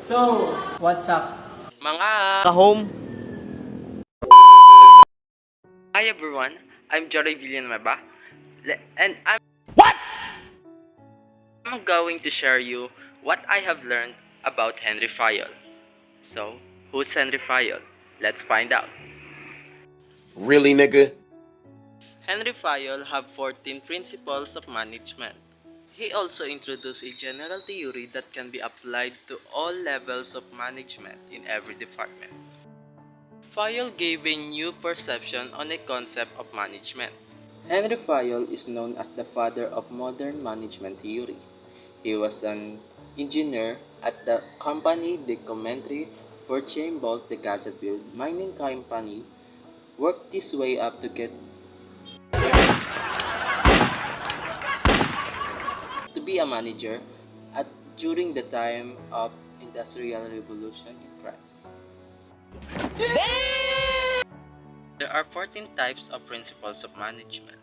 So, what's up? Mga Kahome. Hi everyone, I'm Jory Villanueva and I'm going to share you what I have learned about Henry Fayol. So, who's Henry Fayol? Let's find out. Really, nigga? Henry Fayol have 14 principles of management. He also introduced a general theory that can be applied to all levels of management in every department. Fayol gave a new perception on a concept of management. Henry Fayol is known as the father of modern management theory. He was an engineer at the Compagnie de Commentary Portier-Bolt de Gazaville mining company, worked his way up to get to be a manager at during the time of Industrial Revolution in France. There are 14 types of principles of management.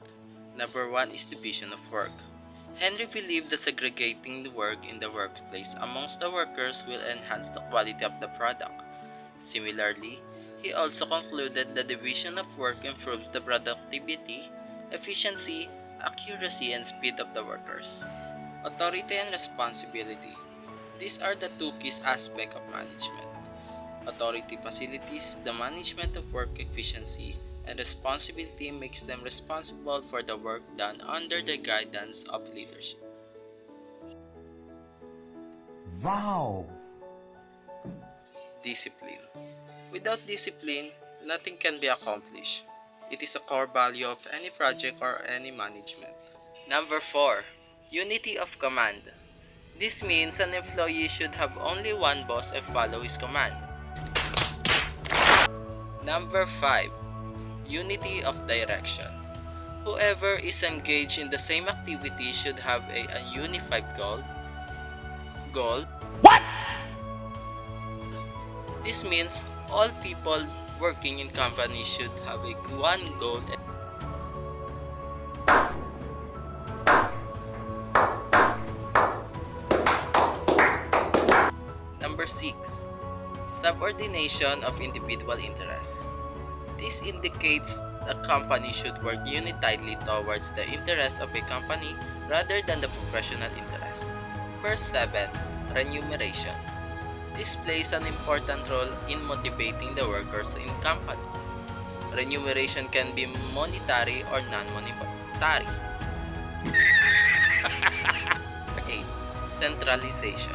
Number 1 is division of work. Henry believed that segregating the work in the workplace amongst the workers will enhance the quality of the product. Similarly, he also concluded that division of work improves the productivity, efficiency, accuracy, and speed of the workers. Authority and responsibility. These are the two key aspects of management. Authority facilitates the management of work efficiency, and responsibility makes them responsible for the work done under the guidance of leadership. Wow! Discipline. Without discipline, nothing can be accomplished. It is a core value of any project or any management. Number 4. Unity of command. This means an employee should have only one boss and follow his command. Number 5. Unity of direction. Whoever is engaged in the same activity should have a unified goal. What? This means all people working in company should have a one goal. Number 6. Subordination of individual interests. This indicates a company should work unitedly towards the interests of a company rather than the professional interest. Verse 7. Remuneration. This plays an important role in motivating the workers in company. Remuneration can be monetary or non-monetary. 8. Centralization.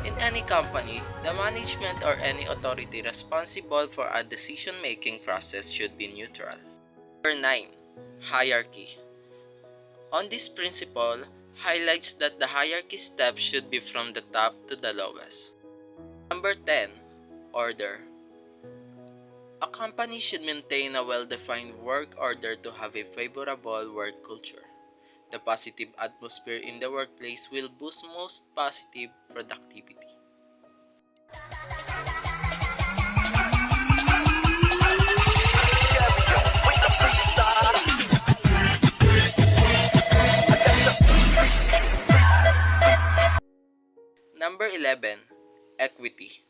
In any company, the management or any authority responsible for a decision-making process should be neutral. Number 9. Hierarchy. On this principle, highlights that the hierarchy steps should be from the top to the lowest. Number 10. Order. A company should maintain a well-defined work order to have a favorable work culture. The positive atmosphere in the workplace will boost most positive productivity. Number 11. Equity.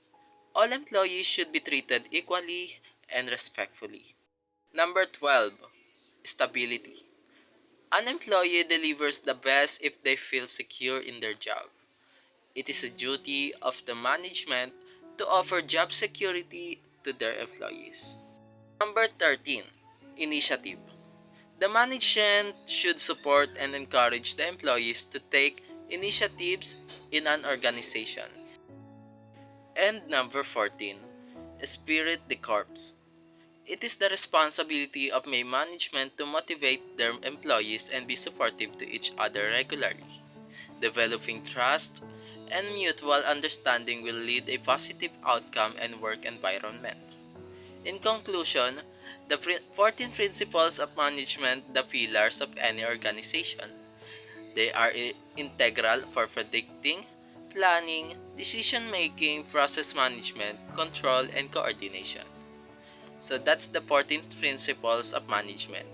All employees should be treated equally and respectfully. Number 12. Stability. An employee delivers the best if they feel secure in their job. It is a duty of the management to offer job security to their employees. Number 13. Initiative. The management should support and encourage the employees to take initiatives in an organization. And number 14. Spirit the corps. It is the responsibility of my management to motivate their employees and be supportive to each other regularly. Developing trust and mutual understanding will lead a positive outcome and work environment. In conclusion, the 14 principles of management, the pillars of any organization. They are integral for predicting, planning, decision-making, process management, control, and coordination. So that's the 14 principles of management.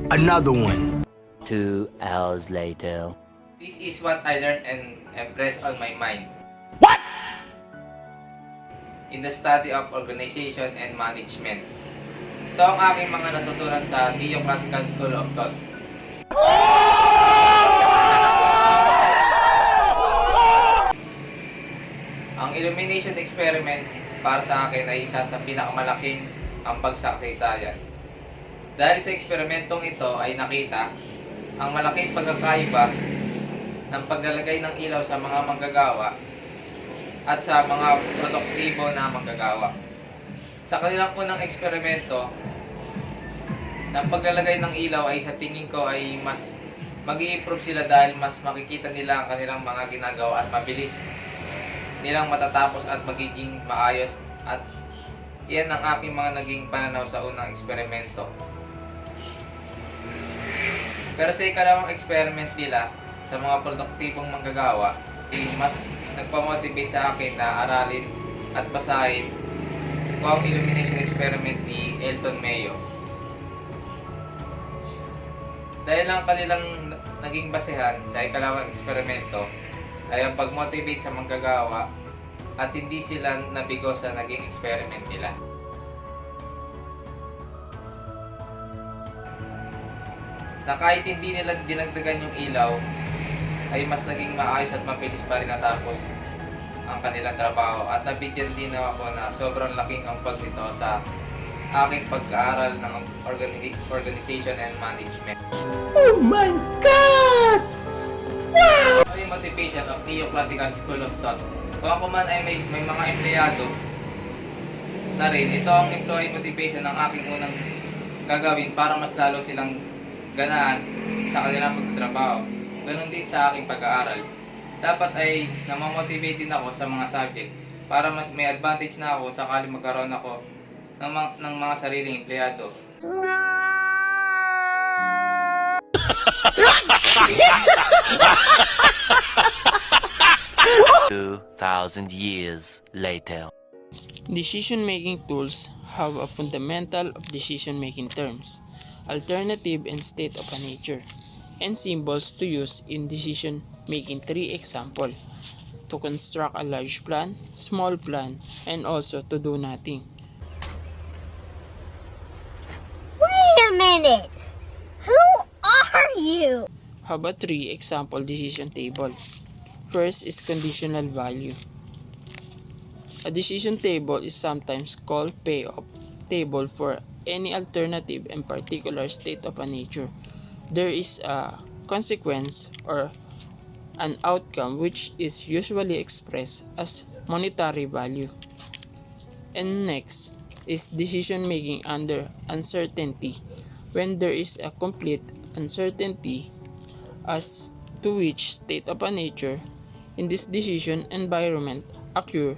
Another one. 2 hours later. This is what I learned and impressed on my mind. What? In the study of organization and management. Ito ang aking mga natutunan sa Dio Classical School of Thought. Ang illumination experiment para sa akin ay isa sa pinakamalaking pagsakasaysayan. Dahil sa eksperimentong ito ay nakita ang malaking pagkakaiba ng paglalagay ng ilaw sa mga manggagawa at sa mga produktibo na manggagawa. Sa kanilang unang eksperimento, ng paglalagay ng ilaw ay sa tingin ko ay mas mag-i-improve sila dahil mas makikita nila ang kanilang mga ginagawa at mabilis nilang matatapos at magiging maayos, at yan ang aking mga naging pananaw sa unang eksperimento. Pero sa ikalawang experiment nila sa mga produktibong manggagawa, ay mas nagpamotivate sa akin na aralin at basahin ko ang illumination experiment ni Elton Mayo. Dahil ang kanilang naging basehan sa ikalawang eksperimento ay ang pag-motivate sa manggagawa at hindi sila nabigo sa naging experiment nila. Na kahit hindi nila dinagdagan yung ilaw, ay mas naging maayos at mabilis pa rin natapos ang kanilang trabaho, at nabigyan din ako na sobrang laking ambag nito sa aking pag-aaral ng organization and management. Oh my God! Wow! Ito yung motivation of Neoclassical School of Thought. Kung ako man ay may mga empleyado na rin, ito ang employee motivation ng aking unang gagawin para mas lalo silang ganaan sa kanilang pagtatrabaho. Ganon din sa aking pag-aaral. Dapat ay namamotivate din ako sa mga subject para mas may advantage na ako sakali magkaroon ako ng mga sariling empleyado. 2,000 years later. Decision-making tools have a fundamental of decision-making terms, alternative and state of a nature, and symbols to use in decision-making. 3 example: to construct a large plan, small plan, and also to do nothing. Wait a minute! Who are you? How about 3 example decision table? First is conditional value. A decision table is sometimes called payoff table for any alternative and particular state of a nature. There is a consequence or an outcome which is usually expressed as monetary value. And next is decision making under uncertainty, when there is a complete uncertainty as to which state of a nature in this decision environment occur.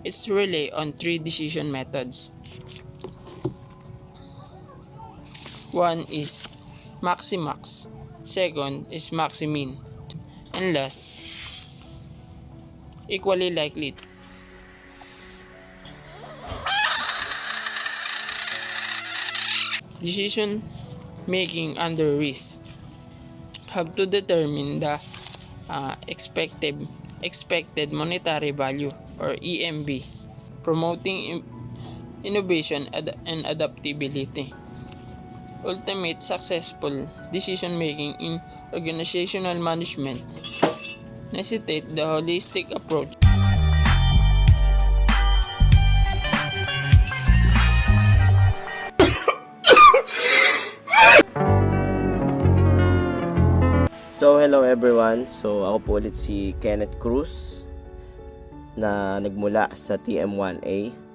It's rely on 3 decision methods. One is maximax, second is maximin, and last, equally likely. Decision making under risk have to determine the expected monetary value or EMV, promoting innovation and adaptability. Ultimate successful decision making in organizational management necessitate the holistic approach. So hello everyone, so ako po ulit si Kenneth Cruz na nagmula sa TM1A.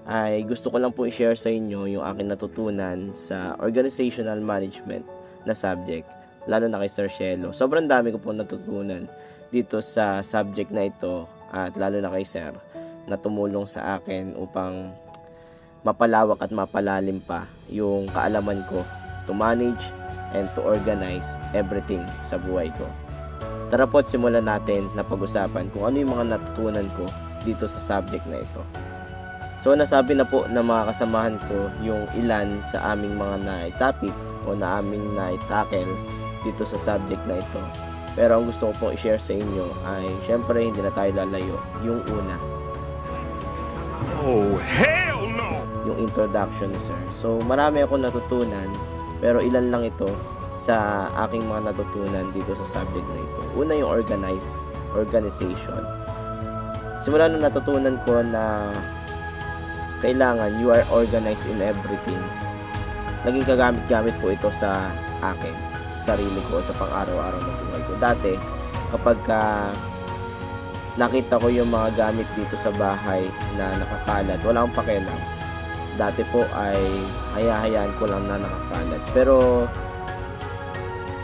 Ay gusto ko lang po i-share sa inyo yung aking natutunan sa organizational management na subject, lalo na kay Sir Shelo. Sobrang dami ko po natutunan dito sa subject na ito, at lalo na kay Sir na tumulong sa akin upang mapalawak at mapalalim pa yung kaalaman ko to manage and to organize everything sa buhay ko. Tara po at simulan natin na pag-usapan kung ano yung mga natutunan ko dito sa subject na ito. So nasabi na po ng mga kasamahan ko yung ilan sa aming mga na-topic o na aming na-tackle dito sa subject na ito. Pero ang gusto ko pong i-share sa inyo ay syempre hindi na tayo lalayo. Yung una, Oh, hell no! yung introduction ni sir. So marami akong natutunan pero ilan lang ito sa aking mga natutunan dito sa subject na ito. Una yung organization. Simula nung natutunan ko na kailangan you are organized in everything. Naging kagamit-gamit po ito sa akin, sa sarili ko, sa pang-araw-araw na buhay ko. Dati, kapag nakita ko yung mga gamit dito sa bahay na nakakalat, wala akong pakialam. Dati po ay hayaan ko lang na nakakalat. Pero,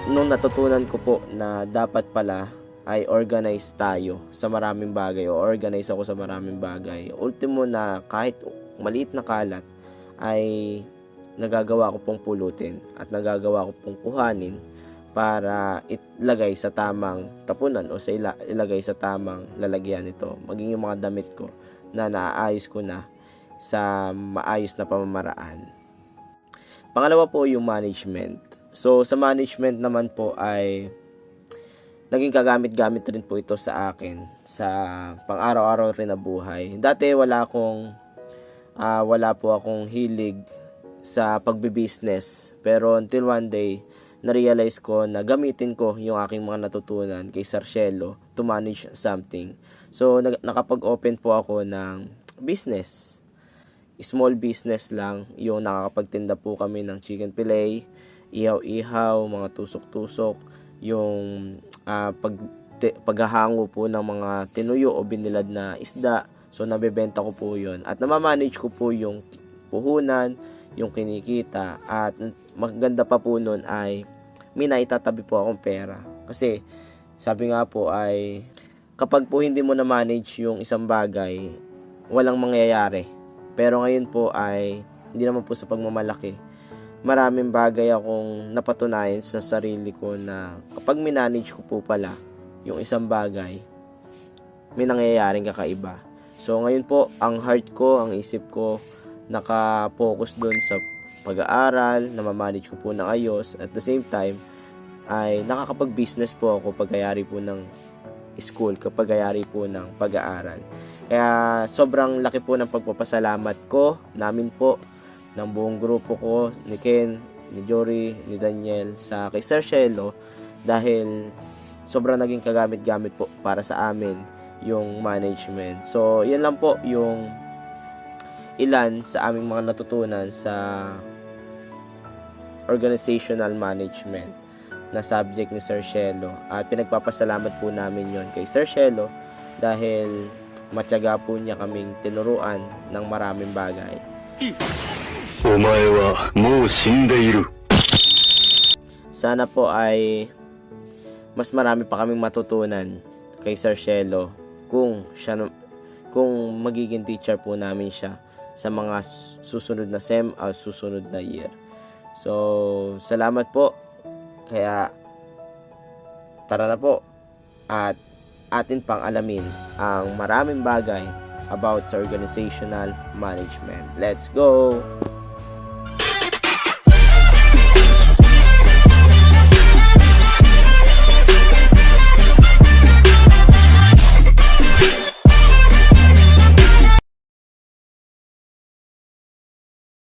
nung natutunan ko po na dapat pala ay organize tayo sa maraming bagay o organize ako sa maraming bagay. Ultimo na kahit maliit na kalat ay nagagawa ko pong pulutin at nagagawa ko pong kuhanin para ilagay sa tamang tapunan o sa ilagay sa tamang lalagyan nito. Maging yung mga damit ko na naaayos ko na sa maayos na pamamaraan. Pangalawa po yung management. So sa management naman po ay naging kagamit-gamit rin po ito sa akin sa pang-araw-araw rin na buhay. Dati wala po akong hilig sa pagbi-business. Pero until one day, na-realize ko na gamitin ko yung aking mga natutunan kay Sarcielo to manage something. So nakapag-open po ako ng business. Small business lang, yung nakakapagtinda po kami ng chicken fillet, ihaw-ihaw, mga tusok-tusok, yung paghahango po ng mga tinuyo o binilad na isda. So nabebenta ko po yun at namamanage ko po yung puhunan, yung kinikita, at maganda pa po nun ay may naitatabi po akong pera. Kasi sabi nga po ay kapag po hindi mo na manage yung isang bagay, walang mangyayari. Pero ngayon po ay hindi naman po sa pagmamalaki. Maraming bagay akong napatunayan sa sarili ko na kapag minanage ko po pala yung isang bagay, may nangyayaring kakaiba. So ngayon po, ang heart ko, ang isip ko, naka-focus doon sa pag-aaral, na ma-manage ko po ng ayos. At the same time, ay nakakapag-business po ako pagkayari po ng school, kapagayari po ng pag-aaral. Kaya sobrang laki po ng pagpapasalamat ko, namin po, ng buong grupo ko, ni Ken, ni Jory, ni Daniel, sa kay Sarcielo, dahil sobrang naging kagamit-gamit po para sa amin yung management. So, yan lang po yung ilan sa aming mga natutunan sa organizational management na subject ni Sarcielo. At pinagpapasalamat po namin yon kay Sarcielo dahil matyaga po niya kaming tinuruan ng maraming bagay. Sana po ay mas marami pa kaming matutunan kay Sarcielo kung magiging teacher po namin siya sa mga susunod na SEM o susunod na year. So, salamat po. Kaya tara na po at atin pang alamin ang maraming bagay about sa organizational management. Let's go!